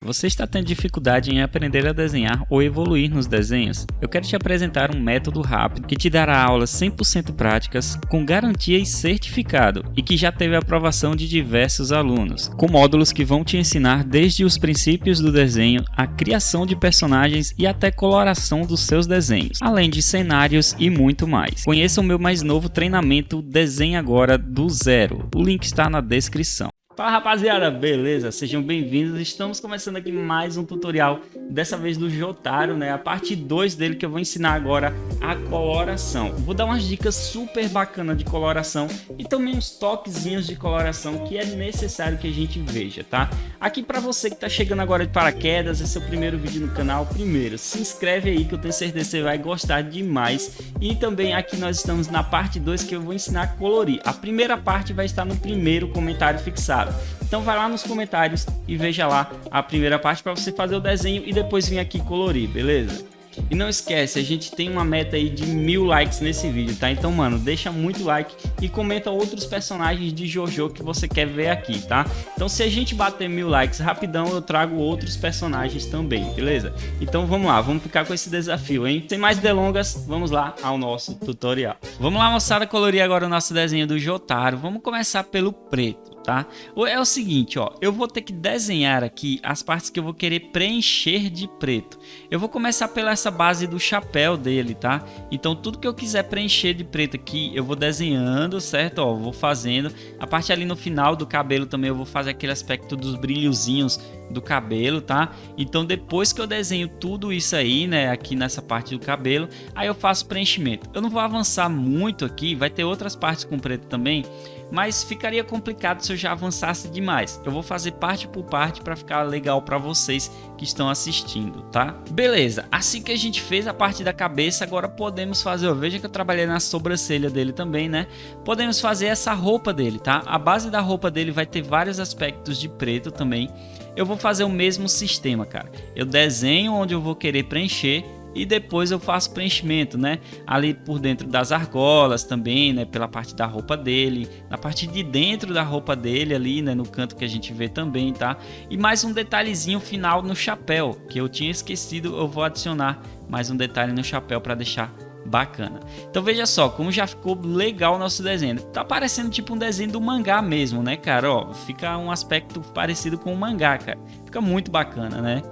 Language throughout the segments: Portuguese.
Você está tendo dificuldade em aprender a desenhar ou evoluir nos desenhos? Eu quero te apresentar um método rápido que te dará aulas 100% práticas, com garantia e certificado, e que já teve a aprovação de diversos alunos, com módulos que vão te ensinar desde os princípios do desenho, a criação de personagens e até coloração dos seus desenhos, além de cenários e muito mais. Conheça o meu mais novo treinamento Desenhe Agora do Zero. O link está na descrição. Fala rapaziada, beleza? Sejam bem-vindos, estamos começando aqui mais um tutorial, dessa vez do Jotaro, né? A parte 2 dele que eu vou ensinar agora a coloração. Vou dar umas dicas super bacanas de coloração e também uns toquezinhos de coloração que é necessário que a gente veja, tá? Aqui para você que tá chegando agora de paraquedas, esse é o primeiro vídeo no canal, primeiro, se inscreve aí que eu tenho certeza que você vai gostar demais. E também aqui nós estamos na parte 2 que eu vou ensinar a colorir. A primeira parte vai estar no primeiro comentário fixado. Então vai lá nos comentários e veja lá a primeira parte para você fazer o desenho e depois vir aqui colorir, beleza? E não esquece, a gente tem uma meta aí de 1000 likes nesse vídeo, tá? Então, mano, deixa muito like e comenta outros personagens de JoJo que você quer ver aqui, tá? Então, se a gente bater 1000 likes rapidão, eu trago outros personagens também, beleza? Então, vamos lá, vamos ficar com esse desafio, hein? Sem mais delongas, vamos lá ao nosso tutorial. Vamos lá, moçada, colorir agora o nosso desenho do Jotaro. Vamos começar pelo preto. Tá? É o seguinte, ó, eu vou ter que desenhar aqui as partes que eu vou querer preencher de preto. Eu vou começar pela essa base do chapéu dele, tá? Então tudo que eu quiser preencher de preto aqui, eu vou desenhando, certo? Ó, vou fazendo. A parte ali no final do cabelo também eu vou fazer aquele aspecto dos brilhozinhos do cabelo, tá? Então depois que eu desenho tudo isso aí, né, aqui nessa parte do cabelo, aí eu faço preenchimento. Eu não vou avançar muito aqui, vai ter outras partes com preto também, mas ficaria complicado se eu já avançasse demais. Eu vou fazer parte por parte para ficar legal para vocês que estão assistindo, tá? Beleza, assim que a gente fez a parte da cabeça, agora podemos fazer, ó, veja que eu trabalhei na sobrancelha dele também, né? Podemos fazer essa roupa dele, tá? A base da roupa dele vai ter vários aspectos de preto também. Eu vou fazer o mesmo sistema, cara. Eu desenho onde eu vou querer preencher e depois eu faço preenchimento, né? Ali por dentro das argolas também, né? Pela parte da roupa dele, na parte de dentro da roupa dele ali, né? No canto que a gente vê também, tá? E mais um detalhezinho final no chapéu, que eu tinha esquecido, eu vou adicionar mais um detalhe no chapéu para deixar bacana. Então veja só como já ficou legal o nosso desenho. Tá parecendo tipo um desenho do mangá mesmo, né, cara? Ó, fica um aspecto parecido com o mangá, cara. Fica muito bacana, né?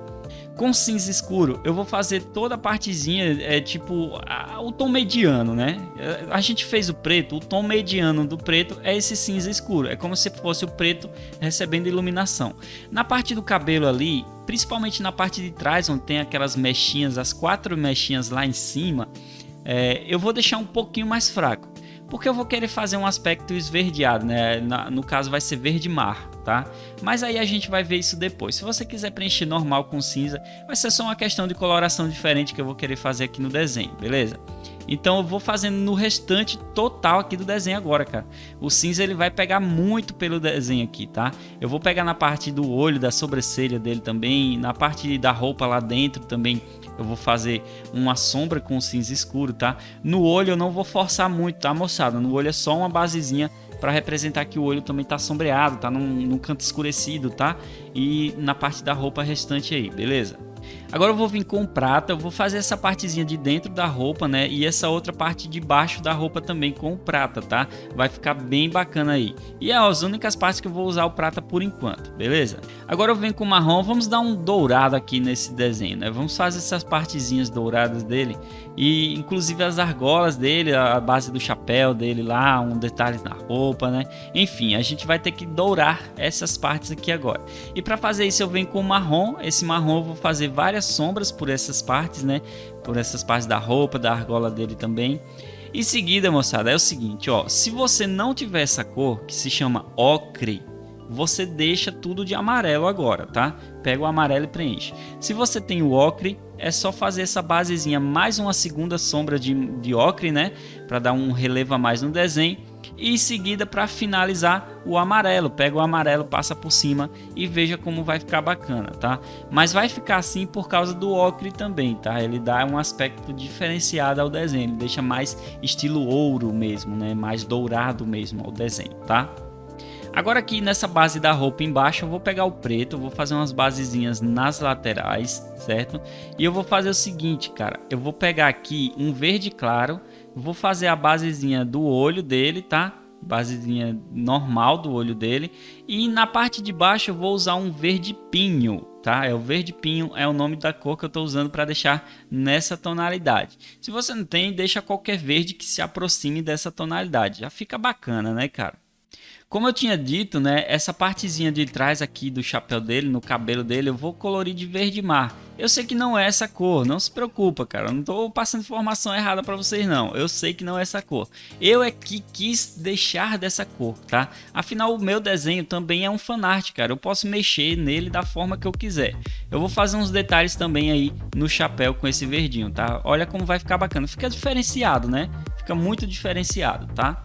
Com cinza escuro, eu vou fazer toda a partezinha, tipo o tom mediano, né? A gente fez o preto, o tom mediano do preto é esse cinza escuro. É como se fosse o preto recebendo iluminação. Na parte do cabelo ali, principalmente na parte de trás, onde tem aquelas mechinhas, as 4 mechinhas lá em cima, eu vou deixar um pouquinho mais fraco, porque eu vou querer fazer um aspecto esverdeado, né? No caso vai ser verde mar, tá? Mas aí a gente vai ver isso depois. Se você quiser preencher normal com cinza, vai ser só uma questão de coloração diferente que eu vou querer fazer aqui no desenho, beleza? Então eu vou fazendo no restante total aqui do desenho agora, cara. O cinza ele vai pegar muito pelo desenho aqui, tá? Eu vou pegar na parte do olho, da sobrancelha dele também, na parte da roupa lá dentro também. Eu vou fazer uma sombra com cinza escuro, tá? No olho eu não vou forçar muito, tá, moçada? No olho é só uma basezinha para representar que o olho também tá sombreado, tá num canto escurecido, tá? E na parte da roupa restante aí, beleza? Agora eu vou vir com prata, eu vou fazer essa partezinha de dentro da roupa, né? E essa outra parte de baixo da roupa também com prata, tá? Vai ficar bem bacana aí. E é as únicas partes que eu vou usar o prata por enquanto, beleza? Agora eu venho com marrom, vamos dar um dourado aqui nesse desenho, né? Vamos fazer essas partezinhas douradas dele. E inclusive as argolas dele, a base do chapéu dele lá, um detalhe na roupa, né? Enfim, a gente vai ter que dourar essas partes aqui agora. E para fazer isso eu venho com marrom, esse marrom eu vou fazer várias sombras por essas partes, né? Por essas partes da roupa, da argola dele também. Em seguida, moçada, é o seguinte, ó, se você não tiver essa cor, que se chama ocre, você deixa tudo de amarelo agora, tá? Pega o amarelo e preenche. Se você tem o ocre, é só fazer essa basezinha, mais uma segunda sombra de ocre, né? Para dar um relevo a mais no desenho. E em seguida, para finalizar, o amarelo. Pega o amarelo, passa por cima e veja como vai ficar bacana, tá? Mas vai ficar assim por causa do ocre também, tá? Ele dá um aspecto diferenciado ao desenho. Ele deixa mais estilo ouro mesmo, né? Mais dourado mesmo ao desenho, tá? Agora aqui nessa base da roupa embaixo eu vou pegar o preto, vou fazer umas basezinhas nas laterais, certo? E eu vou fazer o seguinte, cara, eu vou pegar aqui um verde claro, vou fazer a basezinha do olho dele, tá? Basezinha normal do olho dele, e na parte de baixo eu vou usar um verde pinho, tá? O verde pinho é o nome da cor que eu estou usando para deixar nessa tonalidade. Se você não tem, deixa qualquer verde que se aproxime dessa tonalidade, já fica bacana, né, cara? Como eu tinha dito, né, essa partezinha de trás aqui do chapéu dele, no cabelo dele, eu vou colorir de verde mar. Eu sei que não é essa cor, não se preocupa, cara, eu não tô passando informação errada para vocês não. Eu sei que não é essa cor. Eu é que quis deixar dessa cor, tá? Afinal, o meu desenho também é um fanart, cara. Eu posso mexer nele da forma que eu quiser. Eu vou fazer uns detalhes também aí no chapéu com esse verdinho, tá? Olha como vai ficar bacana. Fica diferenciado, né? Fica muito diferenciado, tá?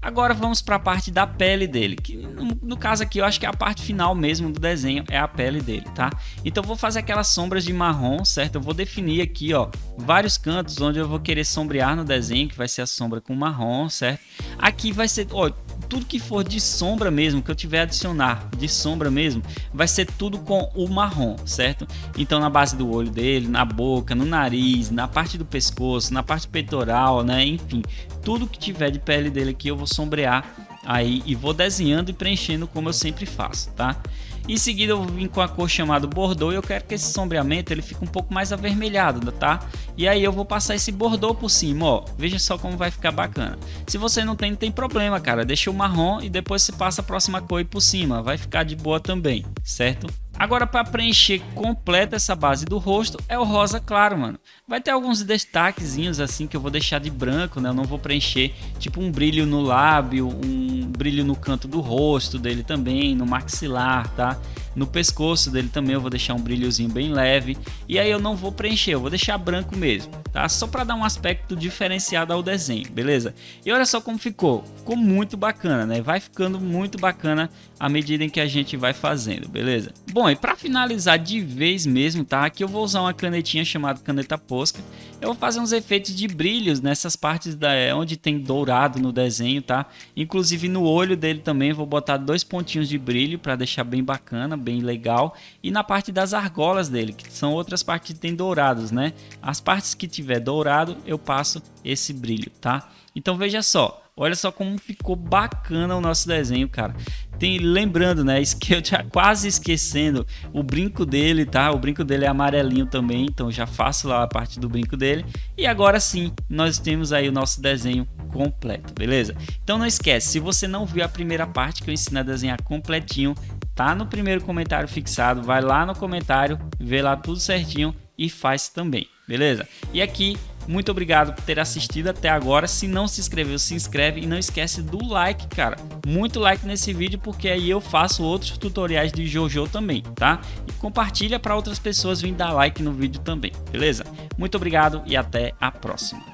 Agora vamos para a parte da pele dele, que no caso aqui eu acho que é a parte final mesmo do desenho, é a pele dele, tá? Então eu vou fazer aquelas sombras de marrom, certo? Eu vou definir aqui, ó, vários cantos onde eu vou querer sombrear no desenho, que vai ser a sombra com marrom, certo? Aqui vai ser, ó, tudo que for de sombra mesmo, que eu tiver a adicionar de sombra mesmo, vai ser tudo com o marrom, certo? Então na base do olho dele, na boca, no nariz, na parte do pescoço, na parte peitoral, né? Enfim, tudo que tiver de pele dele aqui eu vou sombrear aí e vou desenhando e preenchendo como eu sempre faço, tá? Em seguida eu vou vir com a cor chamada Bordeaux e eu quero que esse sombreamento ele fique um pouco mais avermelhado, tá? E aí eu vou passar esse Bordeaux por cima, ó. Veja só como vai ficar bacana. Se você não tem problema, cara. Deixa o marrom e depois você passa a próxima cor aí por cima. Vai ficar de boa também, certo? Agora para preencher completa essa base do rosto é o rosa claro, mano. Vai ter alguns destaquezinhos assim que eu vou deixar de branco, né? Eu não vou preencher, tipo um brilho no lábio, um brilho no canto do rosto dele também, no maxilar, tá? No pescoço dele também eu vou deixar um brilhozinho bem leve. E aí eu não vou preencher, eu vou deixar branco mesmo, tá? Só para dar um aspecto diferenciado ao desenho, beleza? E olha só como ficou. Ficou muito bacana, né? Vai ficando muito bacana à medida em que a gente vai fazendo, beleza? Bom, e para finalizar de vez mesmo, tá? Aqui eu vou usar uma canetinha chamada caneta Posca. Eu vou fazer uns efeitos de brilhos nessas partes onde tem dourado no desenho, tá? Inclusive no olho dele também vou botar 2 pontinhos de brilho para deixar bem bacana, bem legal. E na parte das argolas dele, que são outras partes que tem dourados, né? As partes que tiver dourado eu passo esse brilho, tá? Então veja só. Olha só como ficou bacana o nosso desenho, cara. Lembrando, né, que eu já quase esquecendo o brinco dele, tá? O brinco dele é amarelinho também, então já faço lá a parte do brinco dele. E agora sim, nós temos aí o nosso desenho completo, beleza? Então não esquece, se você não viu a primeira parte que eu ensino a desenhar completinho, tá no primeiro comentário fixado, vai lá no comentário, vê lá tudo certinho e faz também, beleza? E aqui, muito obrigado por ter assistido até agora. Se não se inscreveu, se inscreve e não esquece do like, cara. Muito like nesse vídeo porque aí eu faço outros tutoriais de JoJo também, tá? E compartilha para outras pessoas virem dar like no vídeo também, beleza? Muito obrigado e até a próxima.